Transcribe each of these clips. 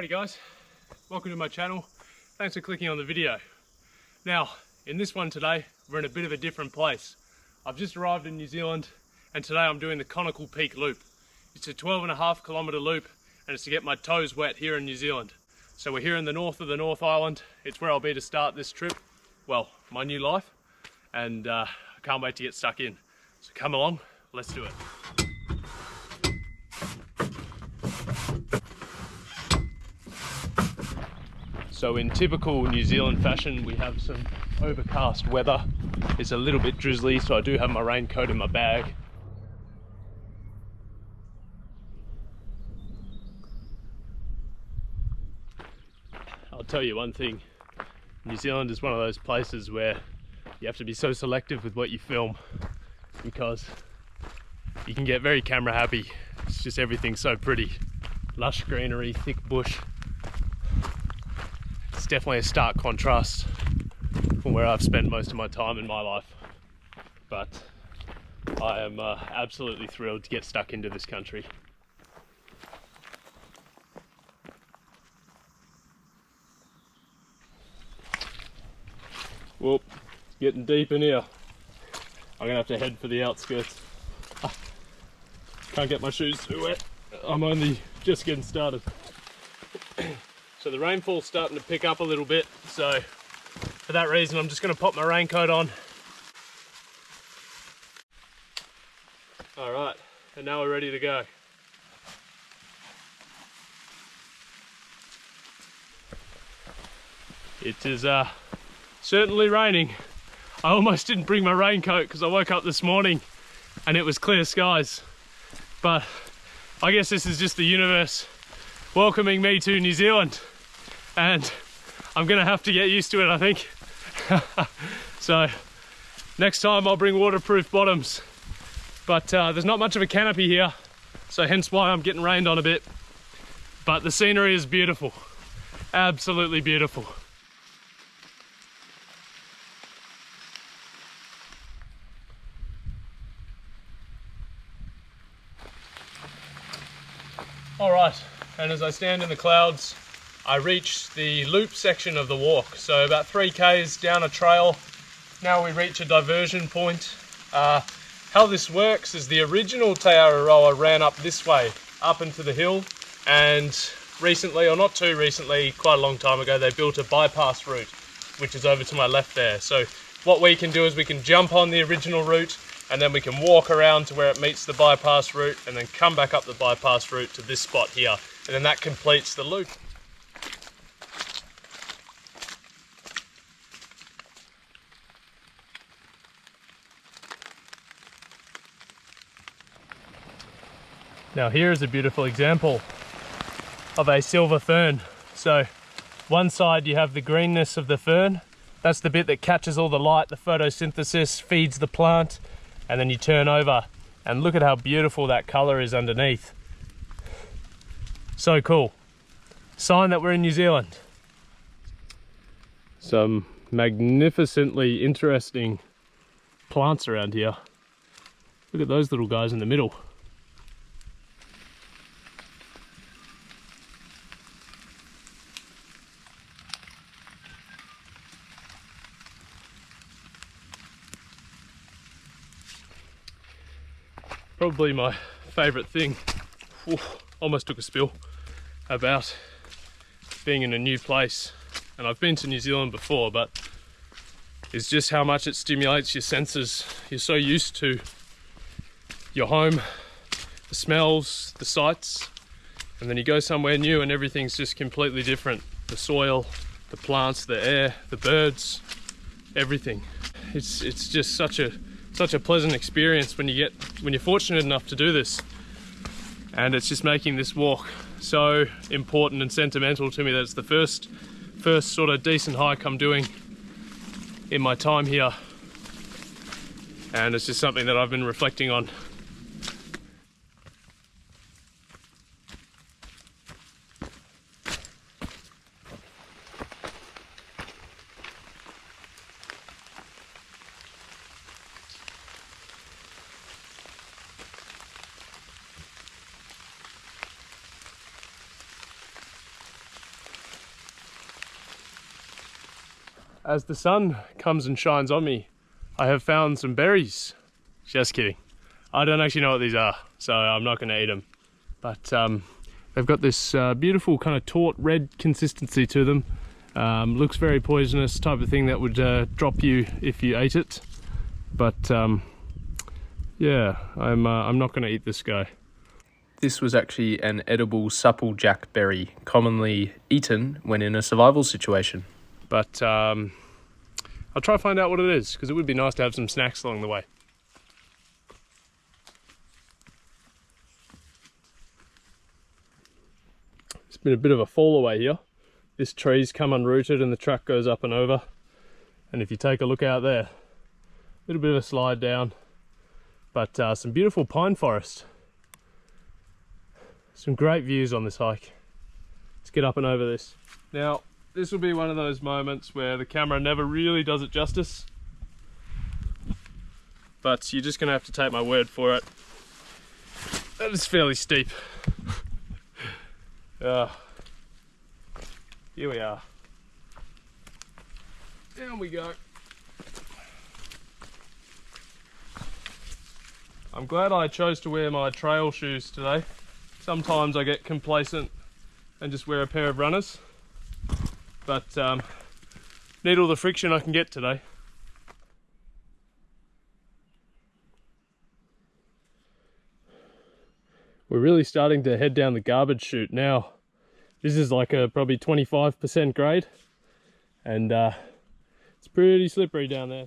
Alrighty guys, welcome to my channel. Thanks for clicking on the video. Now, in this one today, we're in a bit of a different place. I've just arrived in New Zealand and today I'm doing the Conical Peak Loop. It's a 12.5 kilometre loop and it's to get my toes wet here in New Zealand. So we're here in the north of the North Island. It's where I'll be to start this trip. Well, my new life. And I can't wait to get stuck in. So come along, let's do it. So in typical New Zealand fashion, we have some overcast weather. It's a little bit drizzly, so I do have my raincoat in my bag. I'll tell you one thing, New Zealand is one of those places where you have to be so selective with what you film because you can get very camera happy. It's just everything's so pretty. Lush greenery, thick bush. It's definitely a stark contrast from where I've spent most of my time in my life. But I am absolutely thrilled to get stuck into this country. Whoop, it's getting deep in here. I'm gonna have to head for the outskirts. Can't get my shoes too wet. I'm only just getting started. So the rainfall's starting to pick up a little bit, so for that reason I'm just going to pop my raincoat on. Alright, and now we're ready to go. It is certainly raining. I almost didn't bring my raincoat because I woke up this morning and it was clear skies. But I guess this is just the universe welcoming me to New Zealand. And I'm gonna have to get used to it, I think. So next time I'll bring waterproof bottoms, but there's not much of a canopy here, so hence why I'm getting rained on a bit. But the scenery is beautiful, absolutely beautiful. All right, and as I stand in the clouds, I reach the loop section of the walk. So about 3 k's down a trail, now we reach a diversion point. How this works is the original Te Araroa ran up this way, up into the hill, and recently, or not too recently, quite a long time ago, they built a bypass route, which is over to my left there. So what we can do is we can jump on the original route, and then we can walk around to where it meets the bypass route, and then come back up the bypass route to this spot here, and then that completes the loop. Now here is a beautiful example of a silver fern. So one side you have the greenness of the fern, that's the bit that catches all the light, the photosynthesis, feeds the plant, and then you turn over and look at how beautiful that colour is underneath. So cool. Sign that we're in New Zealand. Some magnificently interesting plants around here. Look at those little guys in the middle. Probably my favourite thing, almost took a spill, about being in a new place, and I've been to New Zealand before, but it's just how much it stimulates your senses. You're so used to your home, the smells, the sights, and then you go somewhere new and everything's just completely different. The soil, the plants, the air, the birds, everything. It's just such a pleasant experience when you're fortunate enough to do this, and it's just making this walk so important and sentimental to me that it's the first sort of decent hike I'm doing in my time here, and it's just something that I've been reflecting on. as the sun comes and shines on me, I have found some berries. Just kidding. I don't actually know what these are, so I'm not going to eat them. But they've got this beautiful kind of taut red consistency to them. Looks very poisonous, type of thing that would drop you if you ate it. But yeah, I'm not going to eat this guy. This was actually an edible supplejack berry, commonly eaten when in a survival situation. But I'll try to find out what it is, because it would be nice to have some snacks along the way. It's been a bit of a fall away here. This tree's come unrooted and the track goes up and over. And if you take a look out there, a little bit of a slide down, but some beautiful pine forest. Some great views on this hike. Let's get up and over this. Now, this will be one of those moments where the camera never really does it justice, but you're just gonna have to take my word for it. That is fairly steep. Here we are. Down we go. I'm glad I chose to wear my trail shoes today. Sometimes I get complacent and just wear a pair of runners, but need all the friction I can get today. We're really starting to head down the garbage chute now. This is like a probably 25% grade, and it's pretty slippery down there.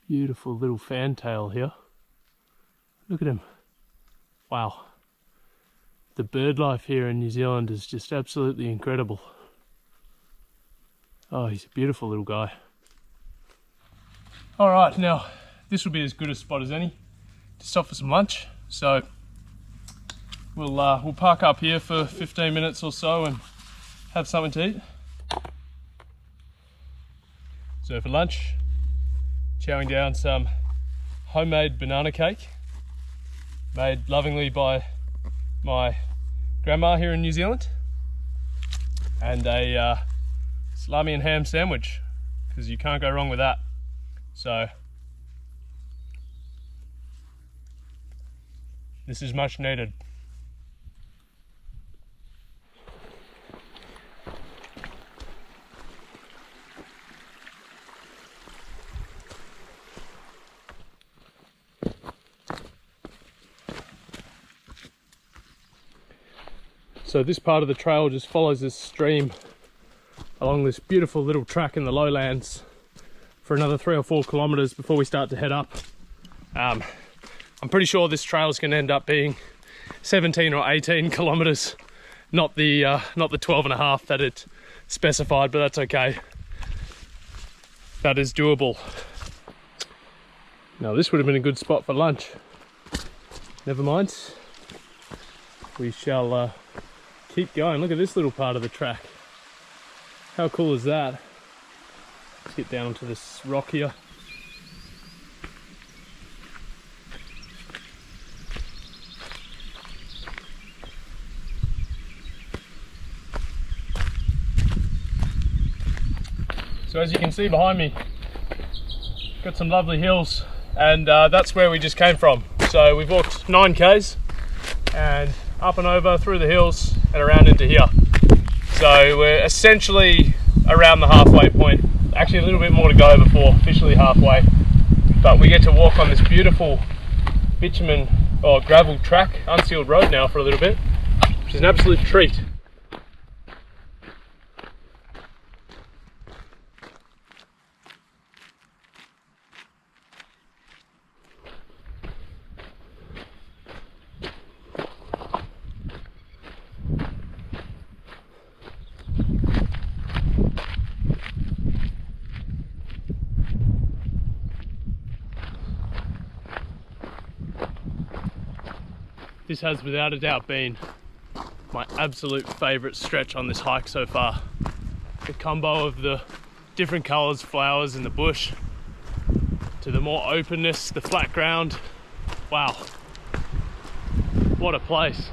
Beautiful little fantail here. Look at him. Wow. The bird life here in New Zealand is just absolutely incredible. Oh, he's a beautiful little guy. Alright, now this will be as good a spot as any to stop for some lunch. So we'll park up here for 15 minutes or so and have something to eat. So for lunch, chowing down some homemade banana cake made lovingly by my grandma here in New Zealand, and a salami and ham sandwich, because you can't go wrong with that. So this is much needed. So this part of the trail just follows this stream along this beautiful little track in the lowlands for another 3 or 4 kilometers before we start to head up. I'm pretty sure this trail is going to end up being 17 or 18 kilometers, not the 12 and a half that it specified, but that's okay. That is doable. Now this would have been a good spot for lunch. Never mind. We shall keep going. Look at this little part of the track. How cool is that? Let's get down onto this rock here. So as you can see behind me, got some lovely hills, and that's where we just came from. So we've walked 9 k's and up and over through the hills and around into here. So we're essentially around the halfway point. Actually a little bit more to go before officially halfway. But we get to walk on this beautiful bitumen or gravel track, unsealed road now for a little bit, which is an absolute treat. this has without a doubt been my absolute favourite stretch on this hike so far. The combo of the different colours, flowers in the bush, to the more openness, the flat ground. Wow, what a place.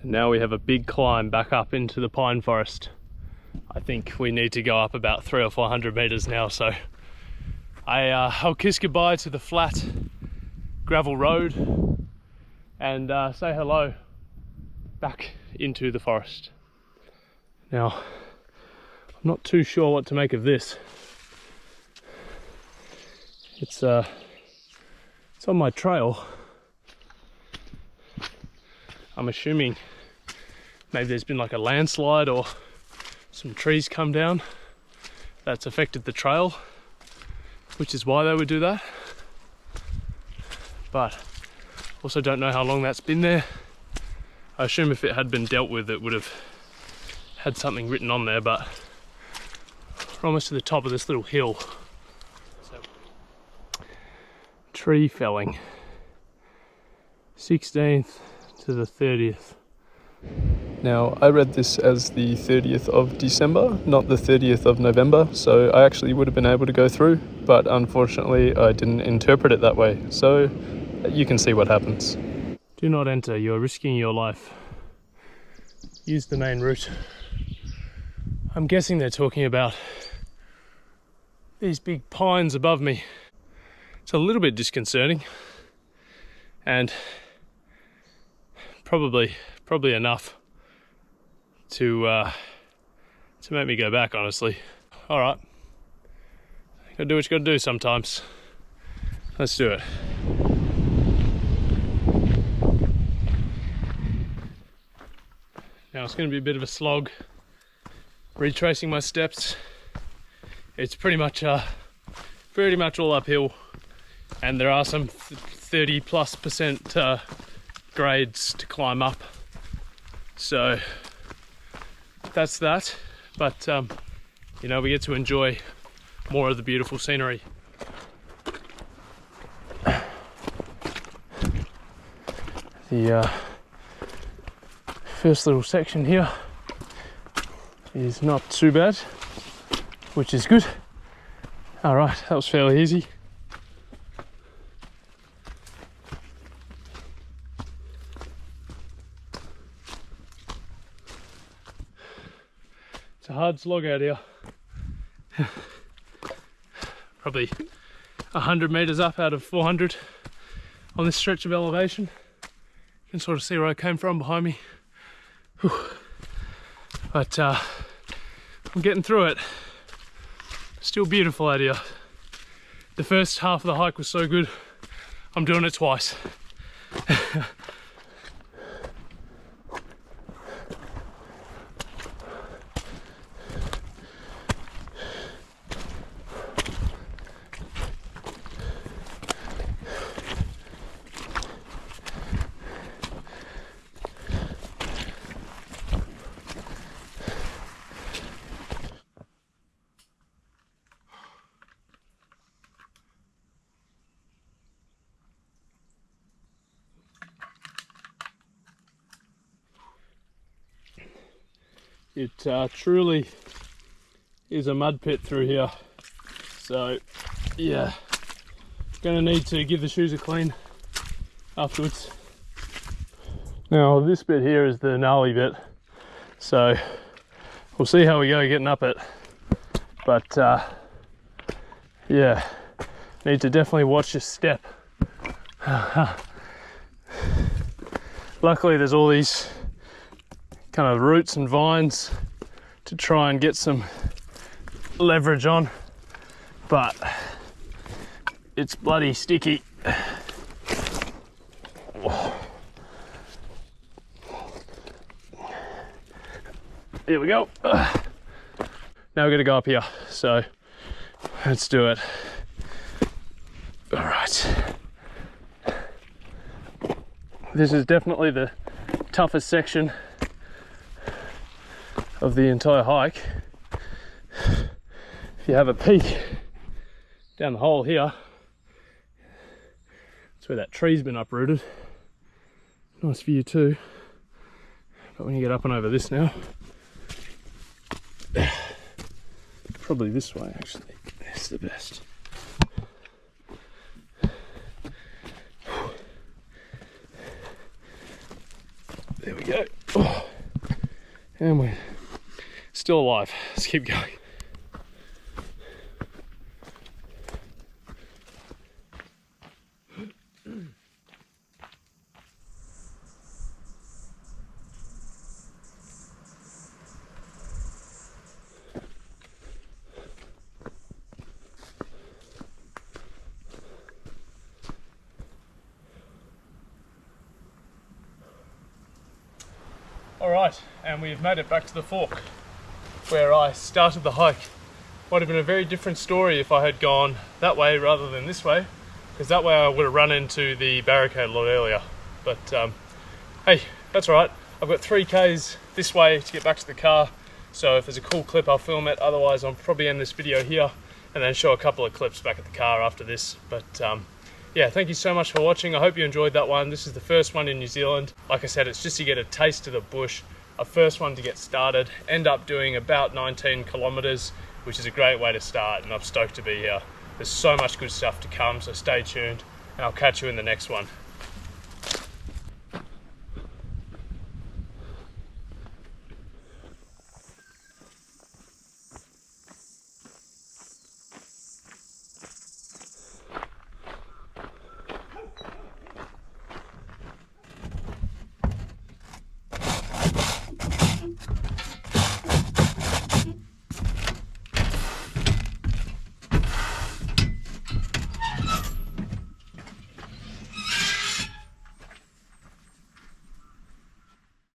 And now we have a big climb back up into the pine forest. I think we need to go up about 300 or 400 meters now, so I'll kiss goodbye to the flat gravel road and say hello back into the forest. Now, I'm not too sure what to make of this. It's on my trail. I'm assuming maybe there's been like a landslide or some trees come down that's affected the trail, which is why they would do that. But also don't know how long that's been there. I assume if it had been dealt with, it would have had something written on there, but we're almost to the top of this little hill. So, tree felling, 16th to the 30th. Now, I read this as the 30th of December, not the 30th of November, so I actually would have been able to go through, but unfortunately I didn't interpret it that way, so you can see what happens. Do not enter, you're risking your life. Use the main route. I'm guessing they're talking about these big pines above me. It's a little bit disconcerting, and probably enough to make me go back, honestly. All right, gotta do what you gotta do sometimes. Let's do it. Now it's gonna be a bit of a slog retracing my steps. It's pretty much all uphill, and there are some 30+% grades to climb up. So that's that, but you know, we get to enjoy more of the beautiful scenery. The first little section here is not too bad, which is good. All right, that was fairly easy. It's a hard slog out here. Probably 100 meters up out of 400 on this stretch of elevation. You can sort of see where I came from behind me. Whew. But I'm getting through it. Still beautiful out here. The first half of the hike was so good, I'm doing it twice. It truly is a mud pit through here, so yeah, gonna need to give the shoes a clean afterwards. Now this bit here is the gnarly bit, so we'll see how we go getting up it, but yeah, need to definitely watch this step. Luckily there's all these kind of roots and vines to try and get some leverage on, but it's bloody sticky. Here we go. Now we're gonna go up here, so let's do it. All right. This is definitely the toughest section of the entire hike. If you have a peek down the hole here, That's where that tree's been uprooted. Nice view too. But when you get up and over this now, probably this way actually, it's the best. There we go. Oh. And we're still alive. Let's keep going. Alright, and we've made it back to the fork where I started the hike. Would have been a very different story if I had gone that way rather than this way, because that way I would have run into the barricade a lot earlier. But hey, that's alright. I've got 3Ks this way to get back to the car, so if there's a cool clip I'll film it, otherwise I'll probably end this video here and then show a couple of clips back at the car after this. But yeah, thank you so much for watching. I hope you enjoyed that one. This is the first one in New Zealand. Like I said, it's just to get a taste of the bush, a first one to get started. End up doing about 19 kilometers, which is a great way to start, and I'm stoked to be here. There's so much good stuff to come, so stay tuned, and I'll catch you in the next one.